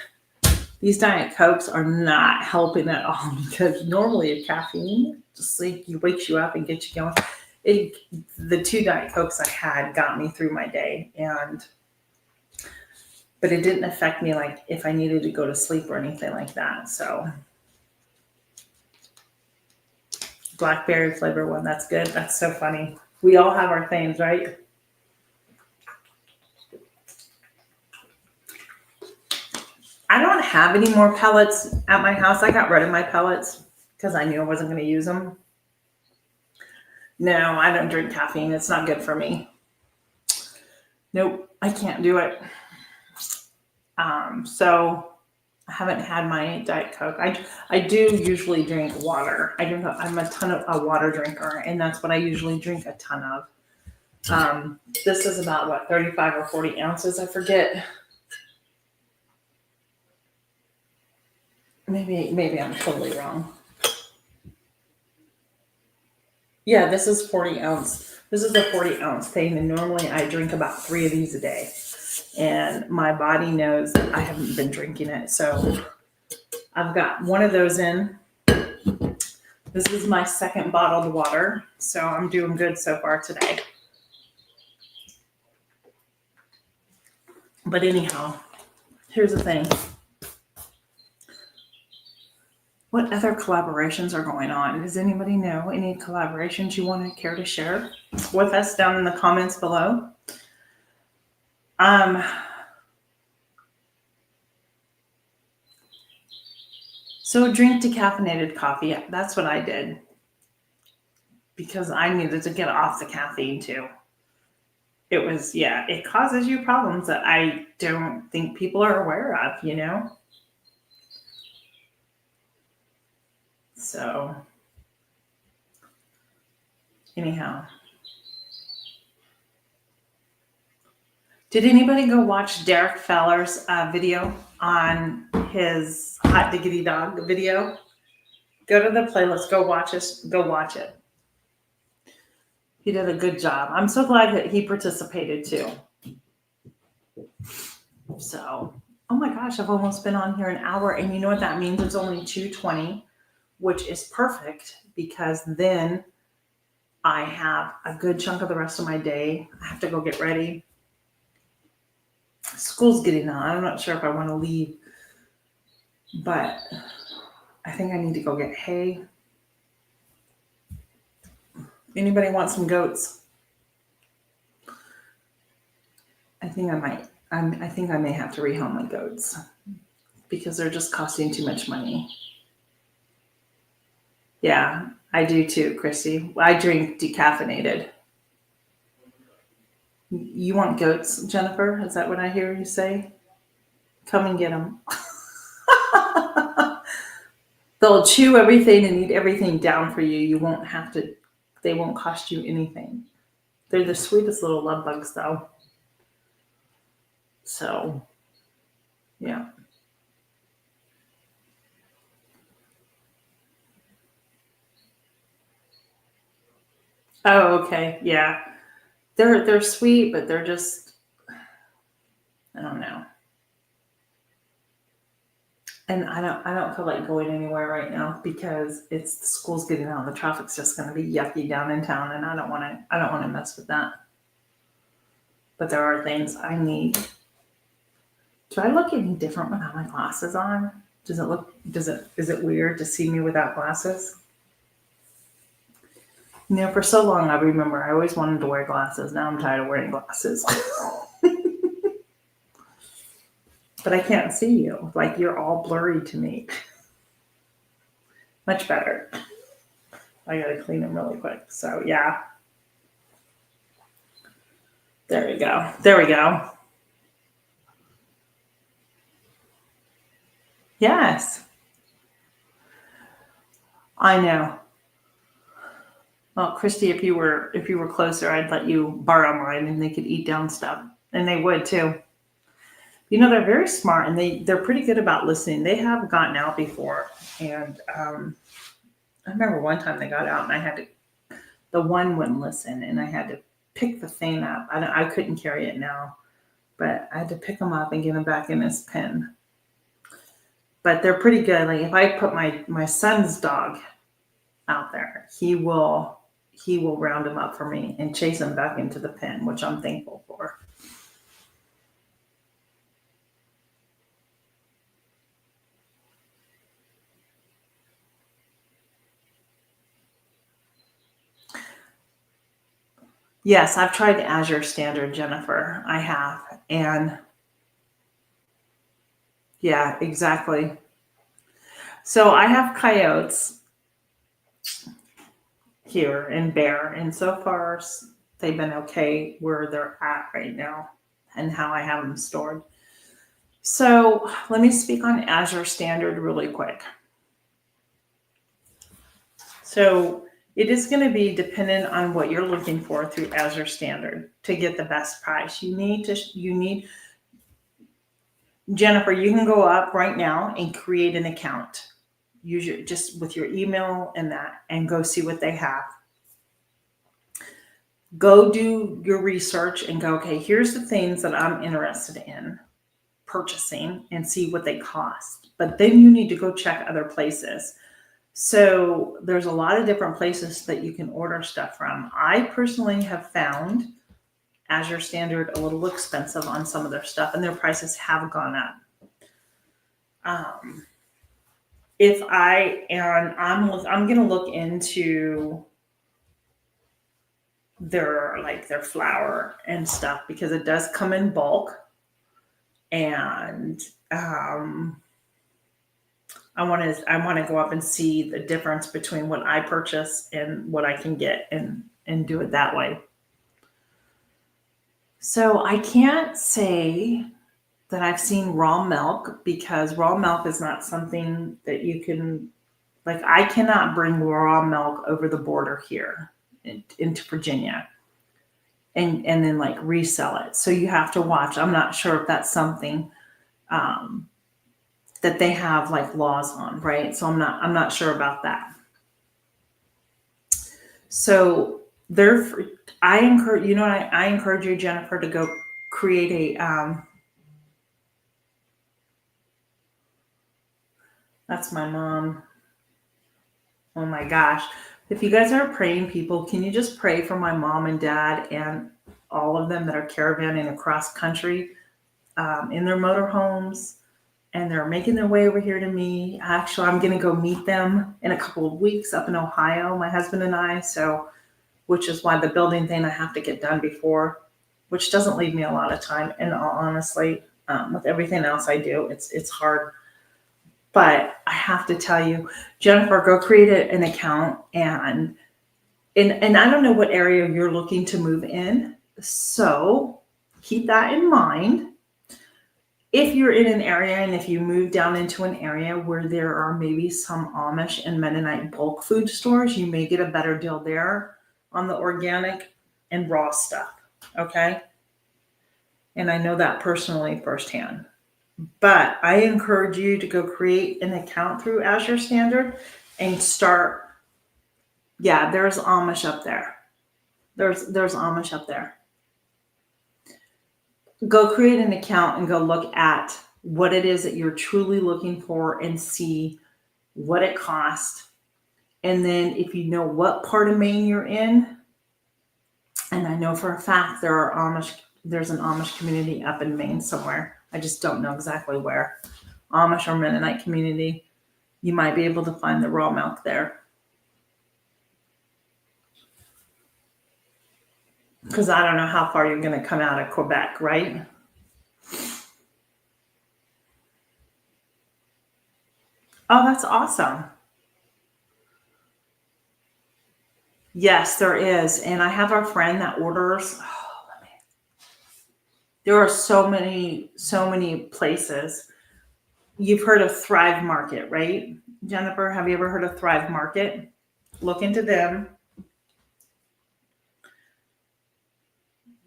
these Diet Cokes are not helping at all, because normally a caffeine just like wakes you up and gets you going. The two Diet Cokes I had got me through my day, but it didn't affect me like if I needed to go to sleep or anything like that. So blackberry flavor one, that's good. That's so funny. We all have our things, right? I don't have any more pellets at my house. I got rid of my pellets because I knew I wasn't going to use them. No, I don't drink caffeine. It's not good for me. Nope, I can't do it. So I haven't had my Diet Coke. I do usually drink water. I'm a ton of a water drinker, and that's what I usually drink a ton of. This is about 35 or 40 ounces. I forget. Maybe I'm totally wrong. Yeah, this is 40 ounce. This is a 40-ounce thing, and normally I drink about 3 of these a day. And my body knows that I haven't been drinking it, so I've got one of those in. This is my second bottled water, so I'm doing good so far today. But anyhow, here's the thing. What other collaborations are going on? Does anybody know any collaborations you want to care to share with us down in the comments below? So drink decaffeinated coffee. That's what I did because I needed to get off the caffeine too. It causes you problems that I don't think people are aware of, So anyhow, Did anybody go watch Derek Feller's video on his Hot Diggity Dog video? Go to the playlist. Go watch it. Go watch it. He did a good job. I'm so glad that he participated too. So, oh my gosh, I've almost been on here an hour, and you know what that means? It's only 2:20, which is perfect because then I have a good chunk of the rest of my day. I have to go get ready. School's getting on. I'm not sure if I want to leave, but I think I need to go get hay. Anybody want some goats? I think I might. I think I may have to rehome my goats because they're just costing too much money. Yeah, I do too, Christy. I drink decaffeinated. You want goats, Jennifer? Is that what I hear you say? Come and get them. They'll chew everything and eat everything down for you. You won't have to, they won't cost you anything. They're the sweetest little love bugs, though. So, yeah. Oh, okay. Yeah. They're sweet, but they're just, I don't know. And I don't feel like going anywhere right now because it's the school's getting out. The traffic's just going to be yucky down in town, and I don't want to mess with that. But there are things I need. Do I look any different without my glasses on? Is it weird to see me without glasses? You know, for so long I remember I always wanted to wear glasses. Now I'm tired of wearing glasses. But I can't see you. Like, you're all blurry to me. Much better. I gotta clean them really quick. So yeah. There we go. There we go. Yes. I know. Well, Christy, if you were closer, I'd let you borrow mine and they could eat down stuff. And they would too. You know, they're very smart and they're pretty good about listening. They have gotten out before. And I remember one time they got out and the one wouldn't listen and I had to pick the thing up. I couldn't carry it now, but I had to pick him up and get him back in his pen. But they're pretty good. Like, if I put my son's dog out there, he will round him up for me and chase him back into the pen, which I'm thankful for. Yes, I've tried Azure Standard, Jennifer. I have. And yeah, exactly. So I have coyotes here in Bear, and so far they've been okay where they're at right now and how I have them stored. So let me speak on Azure Standard really quick. So it is going to be dependent on what you're looking for through Azure Standard to get the best price. You need Jennifer, you can go up right now and create an account. Just with your email and go see what they have. Go do your research and go, okay, here's the things that I'm interested in purchasing and see what they cost. But then you need to go check other places. So there's a lot of different places that you can order stuff from. I personally have found Azure Standard a little expensive on some of their stuff, and their prices have gone up. I'm going to look into their flour and stuff because it does come in bulk, and I want to go up and see the difference between what I purchase and what I can get and do it that way. So I can't say that I've seen raw milk because raw milk is not something that you can, like, I cannot bring raw milk over the border here into Virginia. and then like resell it. So you have to watch. I'm not sure if that's something that they have like laws on, right? So I'm not sure about that. So I encourage I encourage you, Jennifer, to go create a that's my mom. Oh my gosh. If you guys are praying people, can you just pray for my mom and dad and all of them that are caravanning across country in their motorhomes, and they're making their way over here to me. Actually, I'm going to go meet them in a couple of weeks up in Ohio, my husband and I. So, which is why the building thing I have to get done before, which doesn't leave me a lot of time. And honestly, with everything else I do, it's hard. But I have to tell you, Jennifer, go create an account, and I don't know what area you're looking to move in. So keep that in mind. If you're in an area and if you move down into an area where there are maybe some Amish and Mennonite bulk food stores, you may get a better deal there on the organic and raw stuff. Okay. And I know that personally firsthand. But I encourage you to go create an account through Azure Standard and start. Yeah, there's Amish up there. There's Amish up there. Go create an account and go look at what it is that you're truly looking for and see what it costs. And then if you know what part of Maine you're in, and I know for a fact there's an Amish community up in Maine somewhere. I just don't know exactly where. Amish or Mennonite community. You might be able to find the raw milk there. Because I don't know how far you're going to come out of Quebec, right? Oh, that's awesome. Yes, there is. And I have a friend that orders. Oh, there are so many places. You've heard of Thrive Market, right? Jennifer, have you ever heard of Thrive Market? Look into them.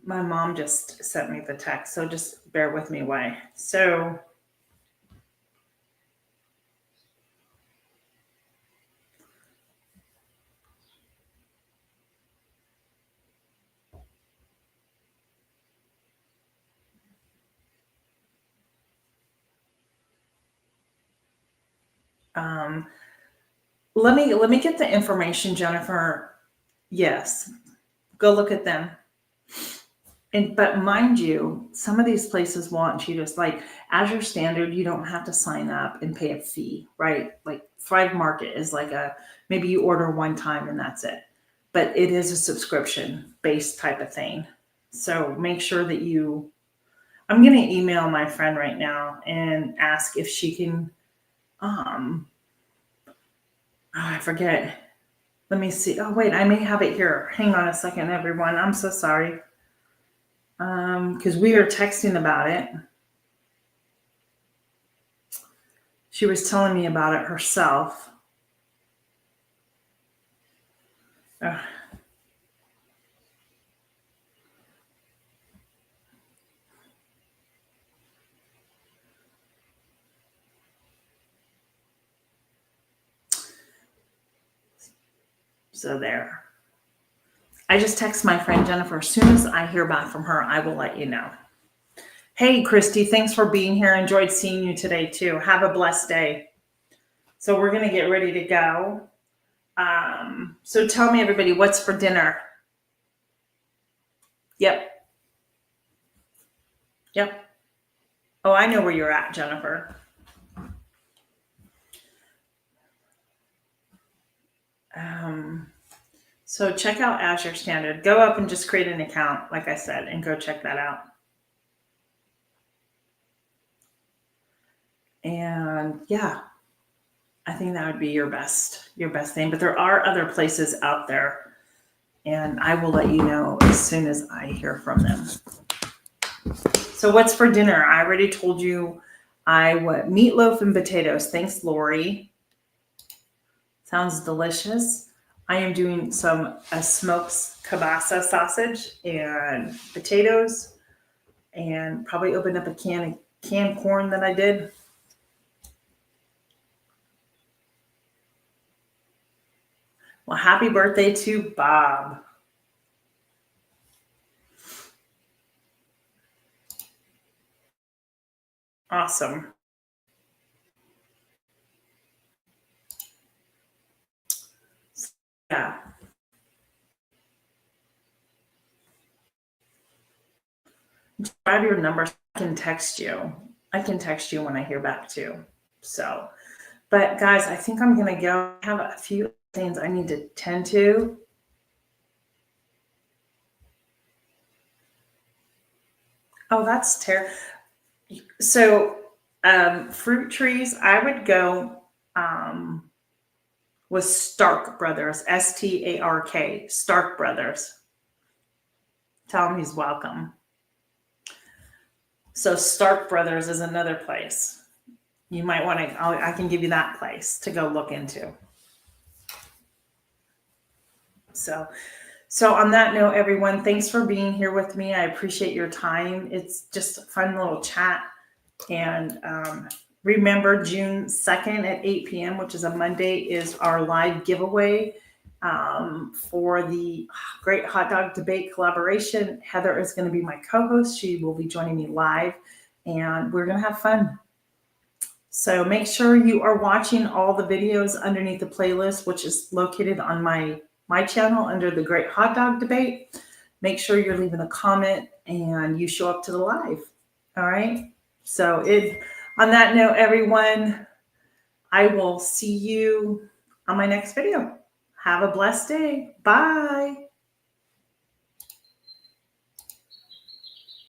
My mom just sent me the text, so just bear with me why. So let me get the information, Jennifer. Yes, go look at them. But mind you, some of these places want you to, like Azure Standard, you don't have to sign up and pay a fee, right? Like Thrive Market is like maybe you order one time and that's it. But it is a subscription based type of thing. So make sure that I'm going to email my friend right now and ask if she can, I forget. Let me see. Oh, wait, I may have it here. Hang on a second, everyone. I'm so sorry. Because we were texting about it. She was telling me about it herself. So there. I just text my friend Jennifer. As soon as I hear back from her, I will let you know. Hey, Christy, thanks for being here. Enjoyed seeing you today, too. Have a blessed day. So we're going to get ready to go. So tell me, everybody, what's for dinner? Yep. Oh, I know where you're at, Jennifer. So check out Azure Standard. Go up and just create an account, like I said, and go check that out. And yeah, I think that would be your best thing. But there are other places out there, and I will let you know as soon as I hear from them. So what's for dinner? I already told you meatloaf and potatoes. Thanks, Lori. Sounds delicious. I am doing a smoked kielbasa sausage and potatoes, and probably opened up a canned corn that I did. Well, happy birthday to Bob. Awesome. Yeah. Grab your number. I can text you. I can text you when I hear back too. So, but guys, I think I'm gonna go. I have a few things I need to tend to. Oh, that's terrible. So, fruit trees, I would go with Stark Brothers, Stark, Stark Brothers. Tell him he's welcome. So, Stark Brothers is another place. You might want to, I can give you that place to go look into. So on that note, everyone, thanks for being here with me. I appreciate your time. It's just a fun little chat. And remember, June 2nd at 8 p.m., which is a Monday, is our live giveaway for the Great Hot Dog Debate collaboration. Heather is going to be my co-host. She will be joining me live, and we're going to have fun. So make sure you are watching all the videos underneath the playlist, which is located on my channel under the Great Hot Dog Debate. Make sure you're leaving a comment and you show up to the live. All right. So on that note, everyone, I will see you on my next video. Have a blessed day. Bye.